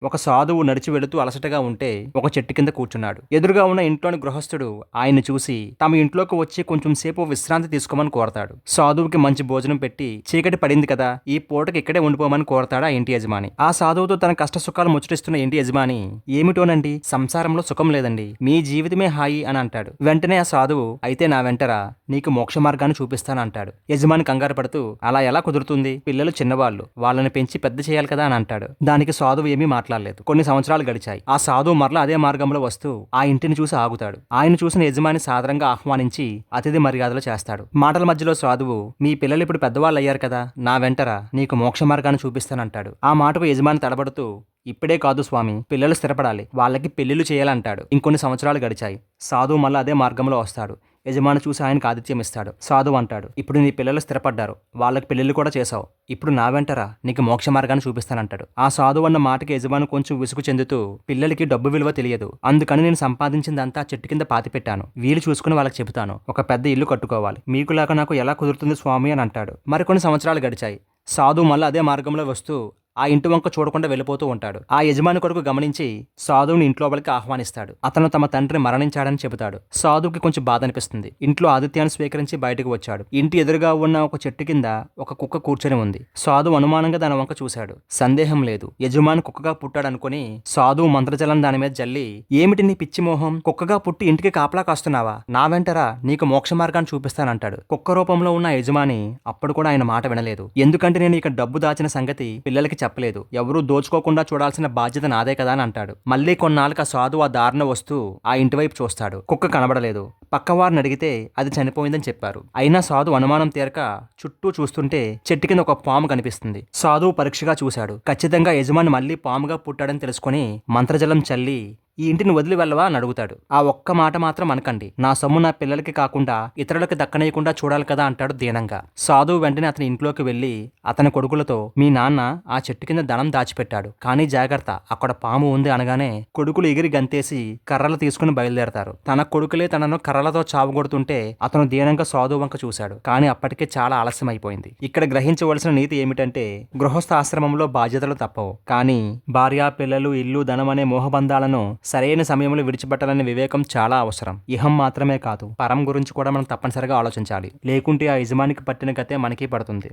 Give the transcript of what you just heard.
ఒక సాధువు నడిచి వెళుతూ అలసటగా ఉంటే ఒక చెట్టు కింద కూర్చున్నాడు. ఎదురుగా ఉన్న ఇంట్లోని గృహస్థుడు ఆయన్ని చూసి తమ ఇంట్లోకి వచ్చి కొంచెం సేపు విశ్రాంతి తీసుకోమని కోరతాడు. సాధువుకి మంచి భోజనం పెట్టి చీకటి పడింది కదా, ఈ పూటకి ఇక్కడే ఉండిపోమని కోరతాడు ఆ ఇంటి యజమాని. ఆ సాధువుతో తన కష్ట సుఖాలు ముచ్చటిస్తున్న ఇంటి యజమాని, ఏమిటోనండి, సంసారంలో సుఖం లేదండి, మీ జీవితమే హాయి అని అంటాడు. వెంటనే ఆ సాధువు, అయితే నా వెంటరా, నీకు మోక్ష మార్గాన్ని చూపిస్తానంటాడు. యజమాని కంగారు పడుతూ, అలా ఎలా కుదురుతుంది, పిల్లలు చిన్నవాళ్ళు, వాళ్ళని పెంచి పెద్ద చేయాలి కదా అని అంటాడు. దానికి సాధువు ఏమీ మాట్లాడలేదు. కొన్ని సంవత్సరాలు గడిచాయి. ఆ సాధువు మరలా అదే మార్గంలో వస్తూ ఆ ఇంటిని చూసి ఆగుతాడు. ఆయన చూసిన యజమాని సాదరంగా ఆహ్వానించి అతిథి మర్యాదలు చేస్తాడు. మాటల మధ్యలో సాధువు, మీ పిల్లలు ఇప్పుడు పెద్దవాళ్ళు అయ్యారు కదా, నా వెంటరా, నీకు మోక్ష మార్గాన్ని చూపిస్తానంటాడు. ఆ మాటకు యజమాని తడబడుతూ, ఇప్పుడే కాదు స్వామి, పిల్లలు స్థిరపడాలి, వాళ్ళకి పెళ్లిళ్లు చేయాలంటాడు. ఇంకొన్ని సంవత్సరాలు గడిచాయి. సాధువు మళ్ళీ అదే మార్గంలో వస్తాడు. యజమాని చూసి ఆయనకు ఆతిథ్యం ఇస్తాడు. సాధువు అంటాడు, ఇప్పుడు నీ పిల్లలు స్థిరపడ్డారు, వాళ్ళకి పెళ్లిళ్ళు కూడా చేశావు, ఇప్పుడు నా వెంటరా, నీకు మోక్ష మార్గాన్ని చూపిస్తానంటాడు. ఆ సాధువు అన్న మాటకి యజమాని కొంచెం విసుగు చెందుతూ, పిల్లలకి డబ్బు విలువ తెలియదు, అందుకని నేను సంపాదించిందంతా చెట్టు కింద పాతిపెట్టాను, వీలు చూసుకుని వాళ్ళకి చెబుతాను, ఒక పెద్ద ఇల్లు కట్టుకోవాలి, మీకులాగా నాకు ఎలా కుదురుతుంది స్వామి అని అంటాడు. మరికొన్ని సంవత్సరాలు గడిచాయి. సాధువు మళ్ళీ అదే మార్గంలో వస్తూ ఆ ఇంటి వంక చూడకుండా వెళ్ళిపోతూ ఉంటాడు. ఆ యజమాని కొడుకు గమనించి సాధువుని ఇంట్లోపలికి ఆహ్వానిస్తాడు. అతను తమ తండ్రి మరణించాడని చెబుతాడు. సాధువుకి కొంచెం బాధ అనిపిస్తుంది. ఇంట్లో ఆతిథ్యాన్ని స్వీకరించి బయటకు వచ్చాడు. ఇంటి ఎదురుగా ఉన్న ఒక చెట్టు కింద ఒక కుక్క కూర్చొని ఉంది. సాధువు అనుమానంగా దాని వంక చూశాడు. సందేహం లేదు, యజమాని కుక్కగా పుట్టాడనుకుని సాధువు మంత్రజలం దాని మీద జల్లి, ఏమిటి నీ పిచ్చి మోహం, కుక్కగా పుట్టి ఇంటికి కాపలా కాస్తున్నావా, నా వెంటరా, నీకు మోక్ష మార్గాన్ని చూపిస్తానంటాడు. కుక్క రూపంలో ఉన్న యజమాని అప్పుడు కూడా ఆయన మాట వినలేదు. ఎందుకంటే నేను ఇక డబ్బు దాచిన సంగతి పిల్లలకి చెప్పలేదు, ఎవరూ దోచుకోకుండా చూడాల్సిన బాధ్యత నాదే కదా అని అంటాడు. మళ్ళీ కొన్నాళ్ళకి ఆ సాధువు ఆ దారిన వస్తూ ఆ ఇంటి వైపు చూస్తాడు. కుక్క కనబడలేదు. పక్కవారిని అడిగితే అది చనిపోయిందని చెప్పారు. అయినా సాధువు అనుమానం తీరక చుట్టూ చూస్తుంటే చెట్టు కింద ఒక పాము కనిపిస్తుంది. సాధువు పరీక్షగా చూశాడు. ఖచ్చితంగా యజమాని మళ్ళీ పాముగా పుట్టాడని తెలుసుకుని మంత్రజలం చల్లి, ఈ ఇంటిని వదిలి వెళ్ళవా అని అడుగుతాడు. ఆ ఒక్క మాట మాత్రం అనకండి, నా సొమ్ము నా పిల్లలకి కాకుండా ఇతరులకి దక్కనేయకుండా చూడాలి కదా అంటాడు దీనంగా. సాధువు వెంటనే అతని ఇంట్లోకి వెళ్లి అతని కొడుకులతో, మీ నాన్న ఆ చెట్టు కింద ధనం దాచిపెట్టాడు, కానీ జాగ్రత్త, అక్కడ పాము ఉంది అనగానే కొడుకులు ఎగిరి గంతేసి కర్రలు తీసుకుని బయలుదేరతారు. తన కొడుకులే తనను కర్రలతో చావుగొడుతుంటే అతను దీనంగా సాధువు వంక చూశాడు. కానీ అప్పటికే చాలా ఆలస్యం అయిపోయింది. ఇక్కడ గ్రహించవలసిన నీతి ఏమిటంటే, గృహస్థ ఆశ్రమంలో బాధ్యతలు తప్పవు, కానీ భార్య, పిల్లలు, ఇల్లు, ధనం అనే మోహబంధాలను సరైన సమయంలో విడిచిపెట్టాలనే వివేకం చాలా అవసరం. ఇహం మాత్రమే కాదు, పరం గురించి కూడా మనం తప్పనిసరిగా ఆలోచించాలి. లేకుంటే ఆ యజమానికి పట్టిన గతే మనకి పడుతుంది.